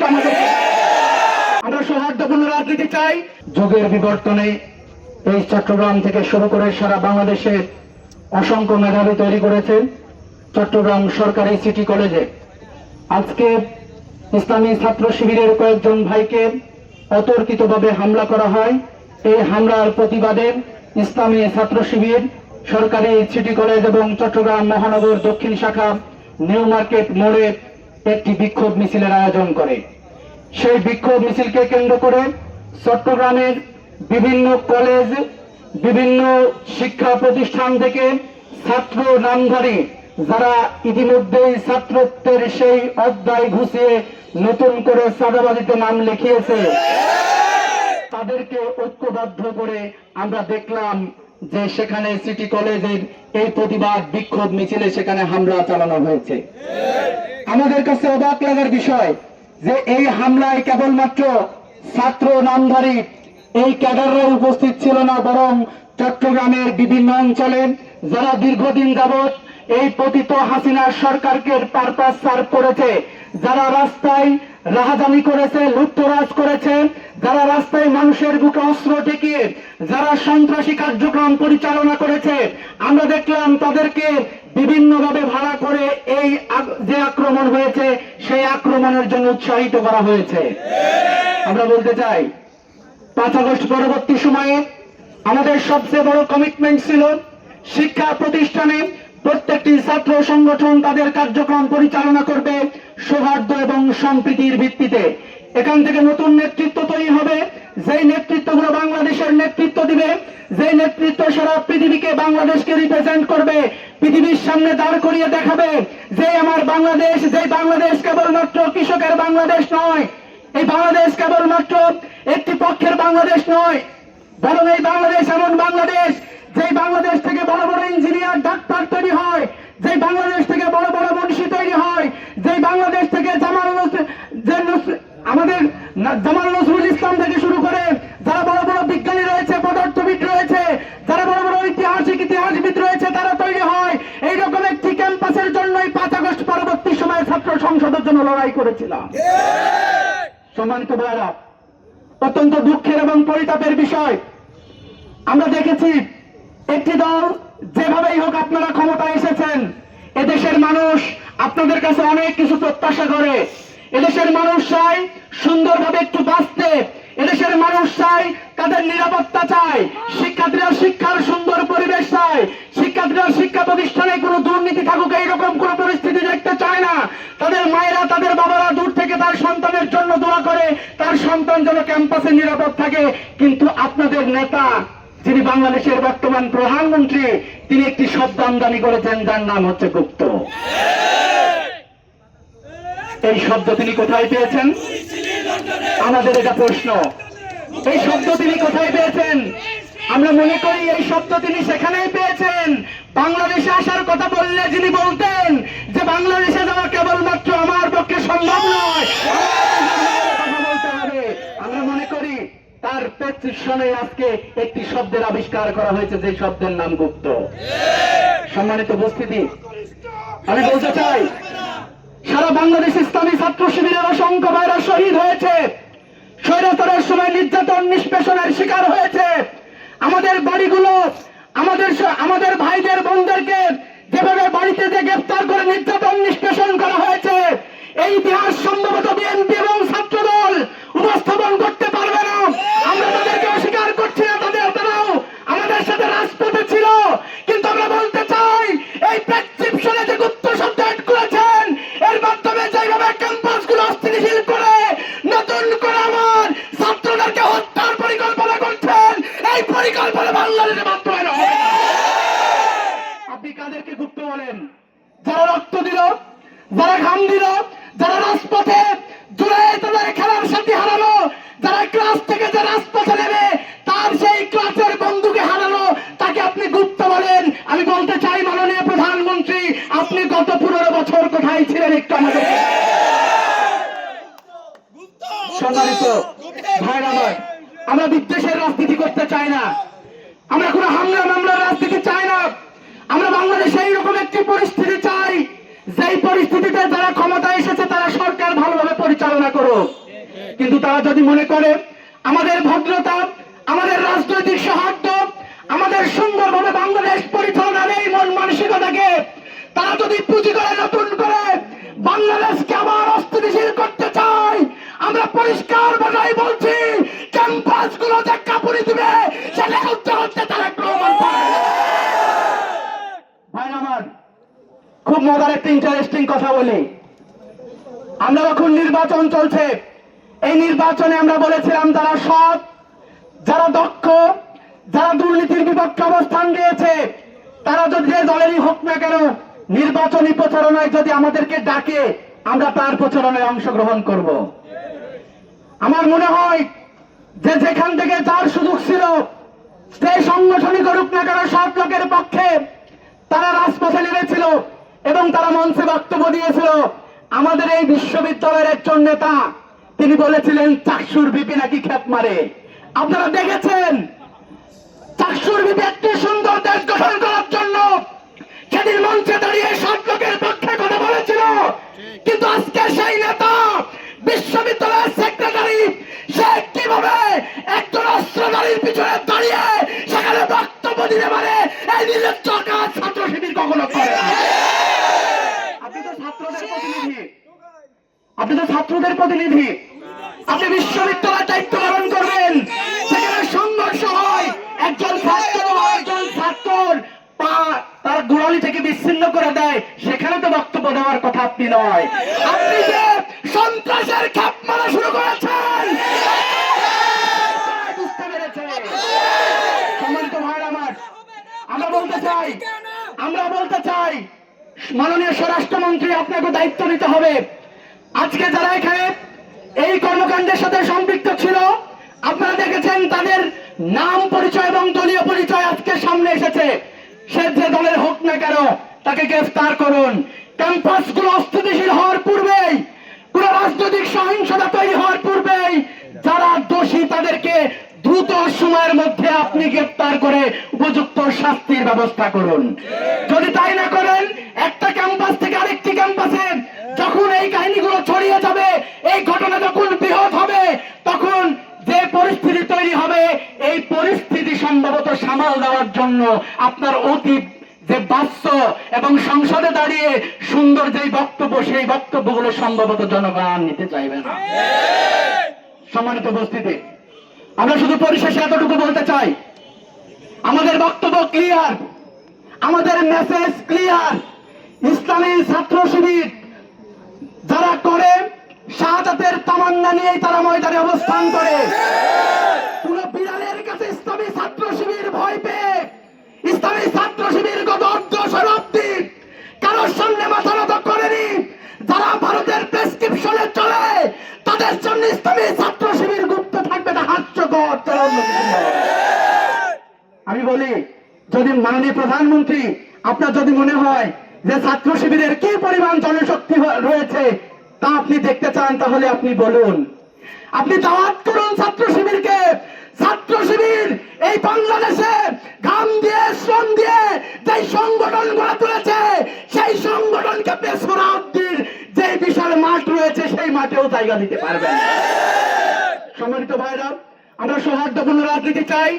একটু আমাদের। আমরা সৌহার্দ্যপূর্ণ রাজনীতি চাই। যুগের বিবর্তনে এই চট্টগ্রাম থেকে শুরু করে সারা বাংলাদেশে অসংখ্য মেধাবী তৈরি করেছে চট্টগ্রাম সরকারি সিটি কলেজে। আজকে ইসলামী ছাত্র শিবিরের কয়েকজন ভাইকে অতর্কিতভাবে হামলা করা হয়। এই হামলার প্রতিবাদে ইসলামী ছাত্র শিবির সরকারি সিটি কলেজ এবং চট্টগ্রাম মহানগর দক্ষিণ শাখা নিউ মার্কেট মোড়ে একটি বিক্ষোভ মিছিলের আয়োজন করে। সেই বিক্ষোভ মিছিলকে কেন্দ্র করে চট্টগ্রামের বিভিন্ন কলেজ, বিভিন্ন শিক্ষা প্রতিষ্ঠান থেকে ছাত্র নামধারী যারা ইতিমধ্যেই ছাত্রত্বের সেই অধ্যায় ঘুষিয়ে নতুন করে চাঁদাবাজিতে নাম লিখিয়েছে, তাদেরকে ঐক্যবদ্ধ করে আমরা দেখলাম যে সেখানে সিটি কলেজের এই প্রতিবাদ বিক্ষোভ মিছিলে সেখানে হামলা চালানো হয়েছে। আমাদের কাছে অবাক লাগার বিষয় যে এই হামলায় কেবলমাত্র ছাত্র নামধারী এই ক্যাডাররা উপস্থিত ছিল না, বরং চট্টগ্রামের বিভিন্ন অঞ্চলে যারা দীর্ঘদিন যাবৎ এই পতিত হাসিনার সরকারকে পারপাস সার্ভ করেছে, যারা রাস্তায় রাহাজানি করেছে, লুটতরাজ করেছে, যারা রাস্তায় মানুষের বুকে অস্ত্র ঠেকিয়ে যারা সন্ত্রাসী কার্যক্রম পরিচালনা করেছে, আমরা দেখলাম তাদেরকে বিভিন্নভাবে ভাড়া করে এই যে আক্রমণ হয়েছে সেই আক্রমণের জন্য উৎসাহিত করা হয়েছে। আমরা বলতে চাই 5 আগস্ট পরবর্তী সময়ে আমাদের সবচেয়ে বড় কমিটমেন্ট ছিল শিক্ষা প্রতিষ্ঠানে প্রত্যেকটি ছাত্র সংগঠন তাদের কার্যক্রম পরিচালনা করবে সৌহার্দ্য এবং সম্প্রীতির ভিত্তিতে। এখান থেকে নতুন নেতৃত্ব তৈরি হবে, যেই নেতৃত্বগুলো বাংলাদেশের নেতৃত্ব দিবে, যেই নেতৃত্ব সারা পৃথিবীকে বাংলাদেশকে রিপ্রেজেন্ট করবে, পৃথিবীর সামনে দাঁড় করিয়ে দেখাবে যে আমার বাংলাদেশ, যেই বাংলাদেশ কেবলমাত্র কৃষকের বাংলাদেশ নয়, এই বাংলাদেশ কেবলমাত্র একটি পক্ষের বাংলাদেশ নয়, বরং এই বাংলাদেশ এমন বাংলাদেশ যেই বাংলাদেশ থেকে বড় বড় ইঞ্জিনিয়ার ডাক্তার তৈরি হয়, যেই বাংলাদেশ থেকে বড় বড় মনীষী তৈরি হয়, যেই বাংলাদেশ থেকে আমাদের জামাল নজরুল ইসলাম থেকে শুরু করে যারা বড় বড় বিজ্ঞানী রয়েছে, পদার্থবিদ রয়েছে, যারা বড় বড় ইতিহাসবিদ রয়েছে, তারা তৈরি হয়। এইরকম একটি ক্যাম্পাসের জন্যই 5 আগস্ট পরবর্তী সময়ে ছাত্র সংসদের জন্য লড়াই করেছিলাম। সম্মানিত ভাইরা, অত্যন্ত দুঃখের এবং পরিতাপের বিষয়, আমরা দেখেছি একটি দল যেভাবেই হোক আপনারা ক্ষমতায় এসেছেন, এদেশের মানুষ আপনাদের কাছে অনেক কিছু প্রত্যাশা করে। এদেশের মানুষ চায় সুন্দরভাবে একটু বাঁচতে, এদেশের মানুষ চায় তাদের নিরাপত্তা চায়, শিক্ষার্থীরা শিক্ষার সুন্দর পরিবেশ চায়, শিক্ষার্থীরা শিক্ষা প্রতিষ্ঠানে কোনো দুর্নীতি থাকুক এইরকম কোনো পরিস্থিতি দেখতে চায় না। তাদের মায়েরা, তাদের বাবারা দূর থেকে তার সন্তানের জন্য দোয়া করে তার সন্তান যেন ক্যাম্পাসে নিরাপদ থাকে। কিন্তু আপনাদের নেতা, যিনি বাংলাদেশের বর্তমান প্রধানমন্ত্রী, তিনি একটি শব্দ আমদানি করেছেন যার নাম হচ্ছে গুপ্ত। এই শব্দ তিনি কোথায় পেয়েছেন? আমাদের এটা প্রশ্ন, এই শব্দ তিনি কোথায় পেয়েছেন? আমরা মনে করি এই শব্দ তিনি সেখানেই পেয়েছেন বাংলাদেশে আসার কথা বললে যিনি বলতেন যে বাংলাদেশে যাওয়া কেবলমাত্র আমার পক্ষে সম্ভব নয়, কথা বলতে হবে। আমরা মনে করি তার প্রেসক্রিপশনে আজকে একটি শব্দের আবিষ্কার করা হয়েছে, যে শব্দের নাম গুপ্ত। সম্মানিত উপস্থিতি, আমি বলতে চাই সারা বাংলাদেশ ইসলামী ছাত্র শিবিরের অসংখ্য ভাইরা শহীদ হয়েছে, স্বৈরাচারের সময় নির্যাতন নিষ্পেষণের শিকার হয়েছে। আমাদের বাড়িগুলো, আমাদের ভাইদের বোনদেরকে যেভাবে বাড়িতে যে গ্রেফতার করে নির্যাতন নিষ্পেষণ করা হয়েছে, এই ইতিহাস সম্ভবত বিএনপি এবং ছাত্রদল উপস্থাপন করতে পারবে না। আমরা তাদেরকে অস্বীকার করছি না, তারাও আমাদের সাথে রাজপথে ছিল। কিন্তু আমরা বলতে চাই এই প্রেসক্রিপশনে যে গুপ্ত শব্দ অ্যাড করেছেন, এর মাধ্যমে যেভাবে ক্যাম্পাসগুলো অস্থিতিশীল করে নতুন করে আমার ছাত্রদেরকে হত্যার পরিকল্পনা করছেন, এই পরিকল্পনা বাংলাদেশে বাস্তবায়ন হবে। আপনি কাদেরকে গুপ্ত বলেন? যারা রক্ত দিল, যারা ঘাম দিল, যারা রাজপথে জুড়ে তাদের খেলার সাথে হারালো, যারা ক্লাস থেকে যে রাজপথে নেবে তার সেই ক্লাসের বন্ধুকে হারালো, তাকে আপনি গুপ্ত বলেন? আমি বলতে চাই মাননীয় প্রধানমন্ত্রী, আপনি গত 15 বছর কোথায় ছিলেন একটু আমাদের। সম্মানিত ভাইরা আমার, আমরা বিদ্বেষের রাজনীতি করতে চাই না, আমরা কোনো হামলা মামলার রাজনীতি চাই না। আমরা বাংলাদেশে এইরকম একটি পরিস্থিতি চাই, যেই পরিস্থিতিতে যারা ক্ষমতায় এসেছে তারা সরকার ভালোভাবে পরিচালনা করুক। কিন্তু তারা যদি মনে করে আমাদের ভদ্রতা, আমাদের রাজনৈতিক সৌহার্দ্য, আমাদের সুন্দরভাবে বাংলাদেশ পরিচালনার এই মন মানসিকতাকে তারা যদি পুঁজি করে নতুন করে বাংলাদেশকে আবার অস্থিতিশীল করতে চায়, আমরা পরিষ্কার ভাষায় বলছি, ক্যাম্পাস গুলো যে কাপুরি দিবে সেটা করতে হচ্ছে তারা প্রমাণ করে। ভাই আমার খুব মজার একটা ইন্টারেস্টিং কথা বলি। আমরা এখন নির্বাচন চলছে, এই নির্বাচনে আমরা বলেছিলাম যারা সৎ, যারা দক্ষ, যারা দুর্নীতির বিপক্ষে অবস্থান নিয়েছে, তারা যদি যে দলেরই হোক না কেন নির্বাচনী প্রচারণায় যদি আমাদেরকে ডাকে আমরা তার প্রচারণায় অংশগ্রহণ করব। আমার মনে হয় যে যেখান থেকে যার সুযোগ ছিল সেই সংগঠনই করুক না কেন সব লোকের পক্ষে তারা রাজপথে নেমেছিল এবং তারা মঞ্চে বক্তব্য দিয়েছিল। আমাদের এই বিশ্ববিদ্যালয়ের একজন নেতা তিনি বলেছিলেন চাকসুর বিপি নাকি খেপ মারে। আপনারা দেখেছেন চাকসুর বিপি একটি সুন্দর দেশ গঠন করার জন্য সেদিন মঞ্চে দাঁড়িয়ে সব লোকের পক্ষে কথা বলেছিল, কিন্তু আজকে সেই নেতা বিশ্ববিদ্যালয়ের সেক্রেটারি সে কিভাবে একজন অস্ত্রধারীর পিছনে দাঁড়িয়ে সেখানে বক্তব্য দিতে পারে এই নির্লজ্জ কাজ ছাত্র শিবির কখনো করে না। আপনি তো ছাত্রদের প্রতিনিধি, আপনি তো ছাত্রদের প্রতিনিধি, আপনি বিশ্ববিদ্যালয়ের দায়িত্ব পালন করবেন, সেখানে সংঘর্ষ হয়, একজন ছাত্র তার গোড়ালি থেকে বিচ্ছিন্ন করে দেয়, সেখানে তো বক্তব্য দেওয়ার কথা আপনি নয়। আপনি যে সন্ত্রাসের খাপ মারা শুরু করেছেন বুঝতে পেরেছেন। সম্মানিত ভাইরা আমার, আমরা বলতে চাই মাননীয় স্বরাষ্ট্রমন্ত্রী আপনাকে দায়িত্ব নিতে হবে। আজকে যারা এখানে এই কর্মকাণ্ডের সাথে সম্পৃক্ত ছিল আপনারা দেখেছেন তাদের নাম পরিচয় এবং দলীয় পরিচয় আজকে সামনে এসেছে। সে যে দলের হোক না কেন তাকে গ্রেফতার করুন। ক্যাম্পাসগুলো অস্থিতিশীল হওয়ার পূর্বেই, কোন রাজনৈতিক সহিংসতা তৈরি হওয়ার পূর্বেই যারা দোষী তাদেরকে দ্রুত সময়ের মধ্যে আপনি গ্রেফতার করে উপযুক্ত শাস্তির ব্যবস্থা করুন। যদি তাই না করেন একটা ক্যাম্পাস থেকে আরেকটি ক্যাম্পাসে যখন এই কাহিনীগুলো ছড়িয়ে যাবে, এই ঘটনা যখন বৃহৎ হবে, তখন যে পরিস্থিতি তৈরি হবে এই পরিস্থিতি সম্ভবত সামাল দেওয়ার জন্য আপনার অতীত যে বাচ্য এবং সংসদে দাঁড়িয়ে সুন্দর যেই বক্তব্য সেই বক্তব্যগুলো সম্ভবত জনগণ নিতে চাইবে না। সম্মানিত উপস্থিতি, আমরা শুধু পরিশেষে এতটুকু বলতে চাই, আমাদের বক্তব্য ক্লিয়ার, আমাদের মেসেজ ক্লিয়ার। ইসলামী ছাত্র শিবির যারা করে শাহাদাতের তামান্না নিয়েই তারা ময়দানে অবস্থান করে। কোন বিড়ালের কাছে ইসলামী ছাত্র শিবির ভয় পেয়ে ইসলামী ছাত্র শিবির গত ১৪ শতাব্দী কারোর সামনে মাথা নত করেনি। যারা ভারতের প্রেসক্রিপশনে চলে তাদের জন্য ইসলামী ছাত্র শিবির গুপ্ত থাকবে, না হাস্যকর। আমি বলি, যদি মাননীয় প্রধানমন্ত্রী আপনার যদি মনে হয় যে ছাত্র শিবিরের কি পরিমাণ জনশক্তি রয়েছে তা আপনি দেখতে চান, তাহলে আপনি বলুন, আপনি দাওয়াত করুন ছাত্র শিবিরকে। ছাত্র শিবির এই বাংলাদেশে ঘাম দিয়ে শ্রম দিয়ে যে সংগঠন গড়ে তুলেছে সেই সংগঠনকে বেসরাউদ্দির যে বিশাল মাঠ রয়েছে সেই মাঠেও জায়গা দিতে পারবেন। সম্মানিত ভাইরা, আমরা সৌহার্দ্যপূর্ণ রাজনীতি চাই।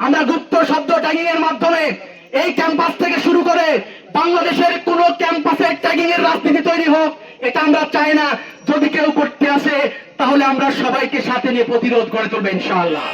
আমরা গুপ্ত শব্দ ট্যাগিং এর মাধ্যমে এই ক্যাম্পাস থেকে শুরু করে বাংলাদেশের কোন ক্যাম্পাসে ট্যাগিং এর রাজনীতি তৈরি হোক, এটা আমরা চাই না। যদি কেউ করতে আসে তাহলে আমরা সবাইকে সাথে নিয়ে প্রতিরোধ করে তুলবো ইনশাআল্লাহ।